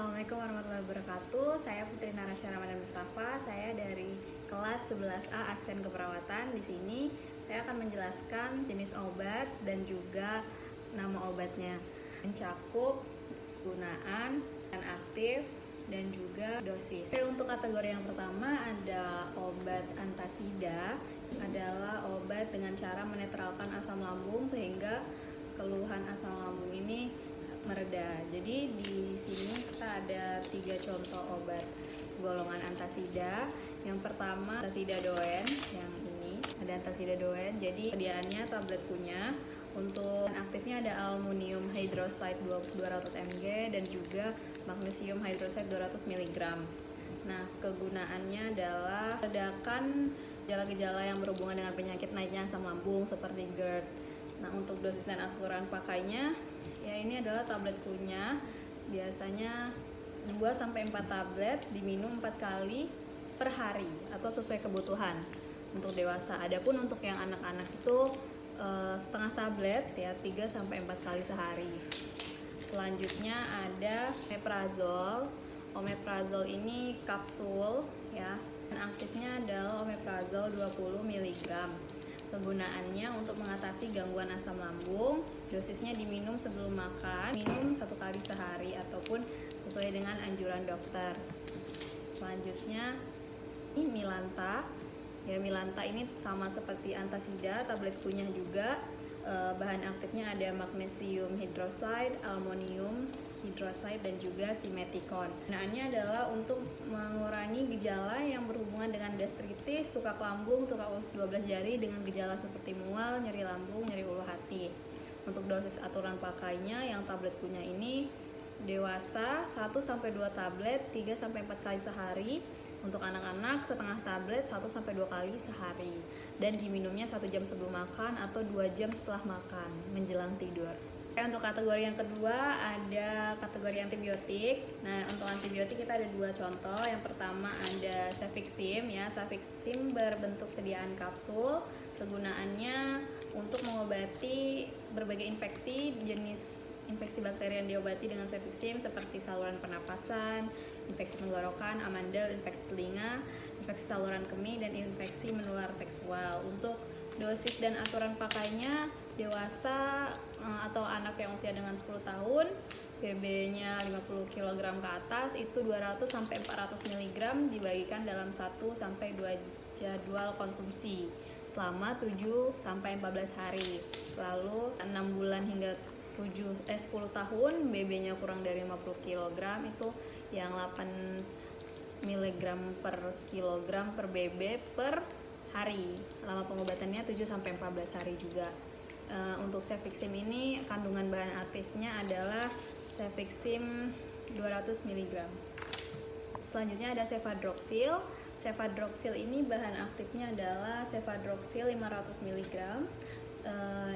Assalamualaikum warahmatullahi wabarakatuh. Saya Putri Narasya Ramadan Mustafa. Saya dari kelas 11A Asisten Keperawatan. Di sini saya akan menjelaskan jenis obat dan juga nama obatnya, mencakup gunaan, dan aktif, dan juga dosis. Untuk kategori yang pertama ada obat antasida, adalah obat dengan cara menetralkan asam lambung sehingga keluhan asam lambung ini mereda. Jadi di sini kita ada 3 contoh obat golongan antasida. Yang pertama antasida Doen, yang ini ada antasida Doen. Jadi sediaannya tablet kunyah. Untuk aktifnya ada aluminium hydroxide 200 mg dan juga magnesium hydroxide 200 mg. Nah, kegunaannya adalah meredakan gejala-gejala yang berhubungan dengan penyakit naiknya asam lambung seperti GERD. Nah, untuk dosis dan aturan pakainya, ya ini adalah tablet kunyah, biasanya 2-4 tablet, diminum 4 kali per hari atau sesuai kebutuhan untuk dewasa. Adapun untuk yang anak-anak itu setengah tablet, ya 3-4 kali sehari. Selanjutnya ada omeprazol. Omeprazol ini kapsul, ya, dan aktifnya adalah omeprazol 20 mg. Kegunaannya untuk mengatasi gangguan asam lambung, dosisnya diminum sebelum makan, minum 1 kali sehari ataupun sesuai dengan anjuran dokter. Selanjutnya ini Milanta. Ya, Milanta ini sama seperti antasida, tablet kunyah juga. Bahan aktifnya ada magnesium hydroxide, aluminium hydroxide, dan juga simeticon. Gunaannya adalah untuk mengurangi gejala yang berhubungan dengan gastritis, tukak lambung, tukak usus 12 jari dengan gejala seperti mual, nyeri lambung, nyeri ulu hati. Untuk dosis aturan pakainya, yang tablet kunyah ini dewasa 1-2 tablet 3-4 kali sehari. Untuk anak-anak setengah tablet 1-2 kali sehari, dan diminumnya 1 jam sebelum makan atau 2 jam setelah makan menjelang tidur. Untuk kategori yang kedua ada kategori antibiotik. Nah, untuk antibiotik kita ada 2 contoh. Yang pertama ada Cefixime, ya. Cefixime berbentuk sediaan kapsul. Kegunaannya untuk mengobati berbagai infeksi. Jenis infeksi bakteri yang diobati dengan Cefixime seperti saluran pernapasan, infeksi tenggorokan, amandel, infeksi telinga, infeksi saluran kemih, dan infeksi menular seksual. Untuk dosis dan aturan pakainya, dewasa atau anak yang usia dengan 10 tahun, BB-nya 50 kg ke atas, itu 200-400 mg dibagikan dalam 1-2 jadwal konsumsi selama 7-14 hari. Lalu 6 bulan hingga 10 tahun, BB-nya kurang dari 50 kg, itu yang 8 mg per kilogram per BB per hari. Lama pengobatannya 7-14 hari juga. Untuk Cefixime ini kandungan bahan aktifnya adalah Cefixime 200 mg. Selanjutnya ada Cefadroxil. Cefadroxil ini bahan aktifnya adalah Cefadroxil 500 mg.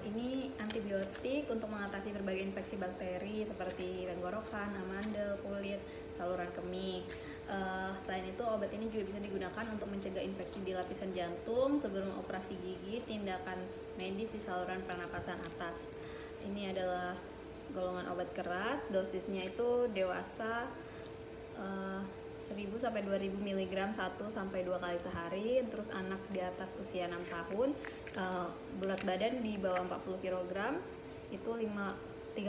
Ini antibiotik untuk mengatasi berbagai infeksi bakteri seperti tenggorokan, amandel, kulit, saluran kemih. Selain itu, obat ini juga bisa digunakan untuk mencegah infeksi di lapisan jantung sebelum operasi gigi, tindakan medis di saluran pernapasan atas. Ini adalah golongan obat keras. Dosisnya itu dewasa 1000-2000 mg 1-2 kali sehari. Terus anak di atas usia 6 tahun, berat badan di bawah 40 kg, itu 30-50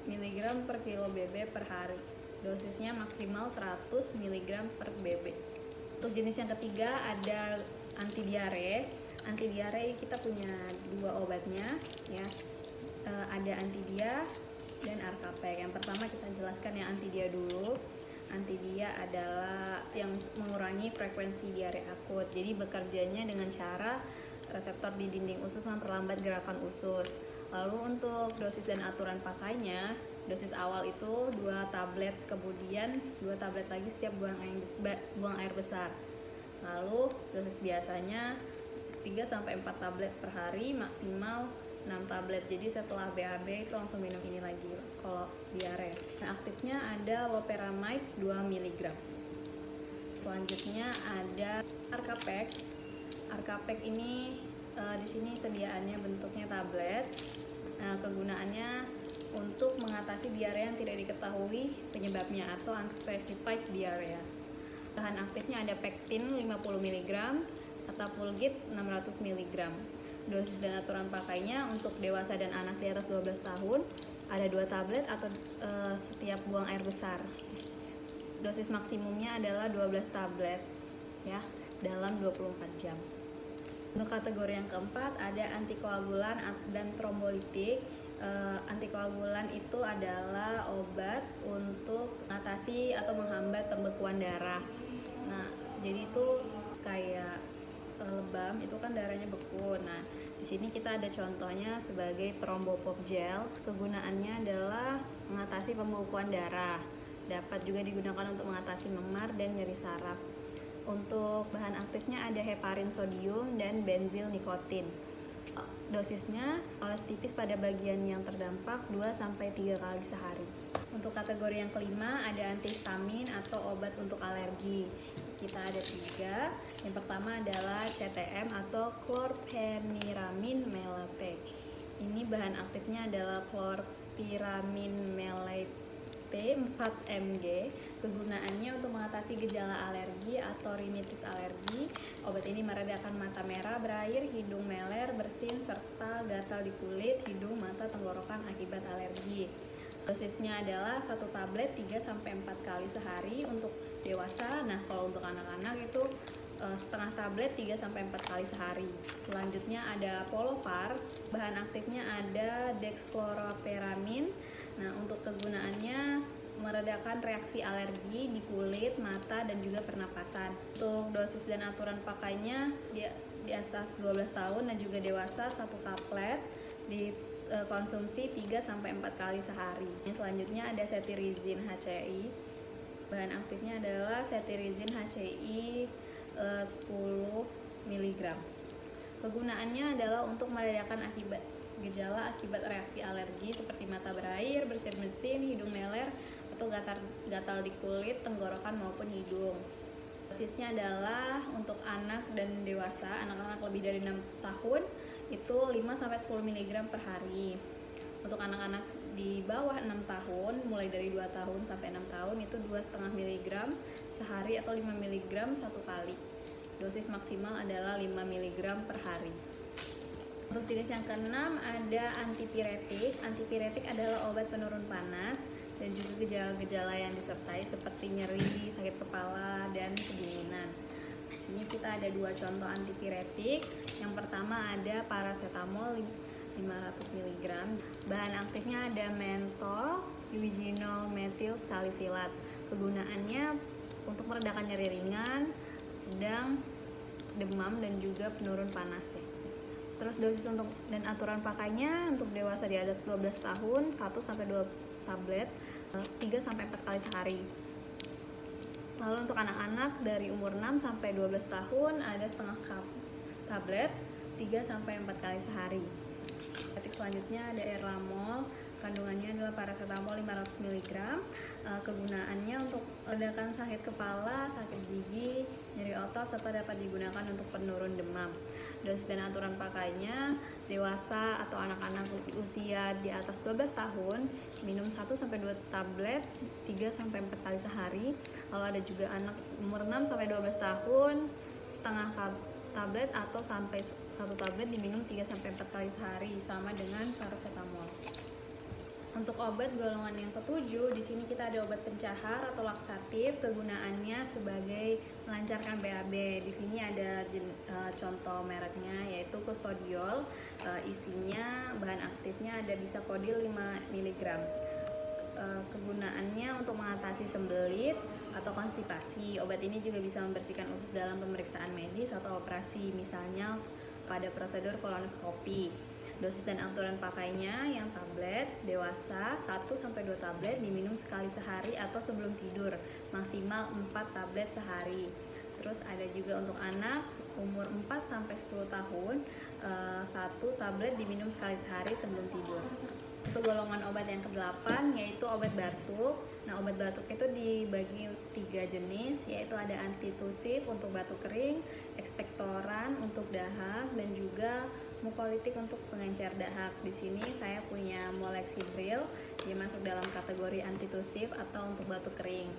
mg per kilo BB per hari. Dosisnya maksimal 100 mg per BB. Untuk jenis yang ketiga ada antidiare. Antidiare kita punya 2 obatnya, ya. Ada Antidia dan Arcapek. Yang pertama kita jelaskan yang Antidia dulu. Antidia adalah yang mengurangi frekuensi diare akut. Jadi bekerjanya dengan cara reseptor di dinding usus memperlambat gerakan usus. Lalu untuk dosis dan aturan pakainya, dosis awal itu 2 tablet, kemudian 2 tablet lagi setiap buang air besar. Lalu dosis biasanya 3-4 tablet per hari, maksimal 6 tablet. Jadi setelah BAB itu langsung minum ini lagi kalau diare. Nah, aktifnya ada loperamide 2 mg. Selanjutnya ada Arcapek. Arcapek ini di sini sediaannya bentuknya tablet. Kegunaannya untuk mengatasi diare yang tidak diketahui penyebabnya atau unspecified diarrhea. Bahan aktifnya ada pektin 50 mg, atapulgit 600 mg. Dosis dan aturan pakainya untuk dewasa dan anak di atas 12 tahun ada 2 tablet atau setiap buang air besar. Dosis maksimumnya adalah 12 tablet ya dalam 24 jam. Untuk kategori yang keempat ada antikoagulan dan trombolitik. Antikoagulan itu adalah obat untuk mengatasi atau menghambat pembekuan darah. Nah, jadi itu kayak lebam, itu kan darahnya beku. Nah, di sini kita ada contohnya sebagai Thrombopop gel. Kegunaannya adalah mengatasi pembekuan darah. Dapat juga digunakan untuk mengatasi memar dan nyeri saraf. Untuk bahan aktifnya ada heparin sodium dan benzil nikotin. Dosisnya oles tipis pada bagian yang terdampak 2-3 kali sehari. Untuk kategori yang kelima ada antihistamin atau obat untuk alergi. Kita ada 3. Yang pertama adalah CTM atau chlorpheniramine melate. Ini bahan aktifnya adalah chlorpheniramine melate 4 mg. Kegunaannya untuk mengatasi gejala alergi atau rinitis alergi. Obat ini meredakan mata merah, berair, hidung meler, bersin, serta gatal di kulit, hidung, mata, tenggorokan akibat alergi. Dosisnya adalah 1 tablet 3-4 kali sehari untuk dewasa. Nah, kalau untuk anak-anak itu setengah tablet 3-4 kali sehari. Selanjutnya ada Polovar. Bahan aktifnya ada dexchloropheniramine. Nah, untuk kegunaannya meredakan reaksi alergi di kulit, mata, dan juga pernapasan. Untuk dosis dan aturan pakainya di atas 12 tahun dan juga dewasa 1 tablet dikonsumsi 3-4 kali sehari. Selanjutnya ada cetirizine HCI. Bahan aktifnya adalah cetirizine HCI 10 mg. Kegunaannya adalah untuk meredakan gejala akibat reaksi alergi seperti mata berair, bersin-bersin, hidung meler, atau gatal di kulit, tenggorokan maupun hidung. Dosisnya adalah untuk anak dan dewasa, anak-anak lebih dari 6 tahun itu 5-10 mg per hari. Untuk anak-anak di bawah 6 tahun, mulai dari 2 tahun sampai 6 tahun itu 2,5 mg sehari atau 5 mg 1 kali. Dosis maksimal adalah 5 mg per hari. Untuk jenis yang keenam ada antipiretik. Antipiretik adalah obat penurun panas dan juga gejala-gejala yang disertai seperti nyeri, sakit kepala, dan kedinginan. Di sini kita ada 2 contoh antipiretik. Yang pertama ada paracetamol 500 mg. Bahan aktifnya ada mentol, eugenol metil salisilat. Kegunaannya untuk meredakan nyeri ringan, sedang, demam, dan juga penurun panas ya. Terus dosis untuk dan aturan pakainya untuk dewasa di atas 12 tahun 1-2 tablet 3-4 kali sehari. Lalu untuk anak-anak dari umur 6-12 tahun ada setengah tablet 3-4 kali sehari. Selanjutnya ada Erlamol. Kandungannya adalah paracetamol 500 mg. Kegunaannya untuk meredakan sakit kepala, sakit gigi, nyeri otot, serta dapat digunakan untuk penurun demam. Dosis dan aturan pakainya dewasa atau anak-anak usia di atas 12 tahun minum 1-2 tablet 3-4 kali sehari. Lalu ada juga anak umur 6-12 tahun setengah tablet atau sampai 1 tablet diminum 3-4 kali sehari, sama dengan paracetamol. Untuk obat golongan yang ketujuh, di sini kita ada obat pencahar atau laksatif. Kegunaannya sebagai melancarkan BAB. Di sini ada contoh mereknya yaitu Custodiol. Isinya bahan aktifnya ada bisakodil 5 mg. Kegunaannya untuk mengatasi sembelit atau konstipasi. Obat ini juga bisa membersihkan usus dalam pemeriksaan medis atau operasi, misalnya pada prosedur kolonoskopi. Dosis dan aturan pakainya yang tablet dewasa 1-2 tablet diminum sekali sehari atau sebelum tidur, maksimal 4 tablet sehari. Terus ada juga untuk anak umur 4-10 tahun 1 tablet diminum sekali sehari sebelum tidur. Untuk golongan obat yang ke-8 yaitu obat batuk. Nah, obat batuk itu dibagi 3 jenis, yaitu ada antitusif untuk batuk kering, ekspektoran untuk dahak, dan juga Mukolytik untuk pengencer dahak. Di sini saya punya Molexibril, dia masuk dalam kategori antitusif atau untuk batuk kering.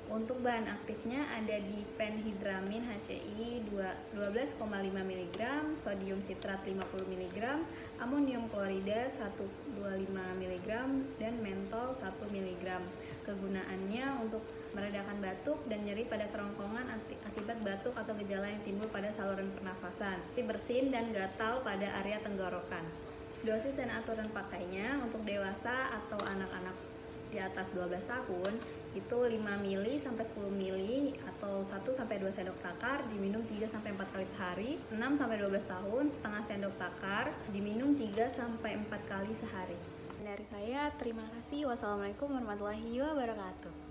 Untuk bahan aktifnya ada diphenhydramine HCl 12,5 mg, sodium sitrat 50 mg, amonium klorida 125 mg, dan mentol 1 mg. Kegunaannya untuk meredakan batuk dan nyeri pada kerongkongan akibat batuk atau gejala yang timbul pada saluran pernafasan, bersin dan gatal pada area tenggorokan. Dosis dan aturan pakainya untuk dewasa atau anak-anak di atas 12 tahun itu 5 mili sampai 10 mili atau 1 sampai 2 sendok takar diminum 3 sampai 4 kali sehari. 6 sampai 12 tahun setengah sendok takar diminum 3 sampai 4 kali sehari. Dari saya terima kasih. Wassalamualaikum warahmatullahi wabarakatuh.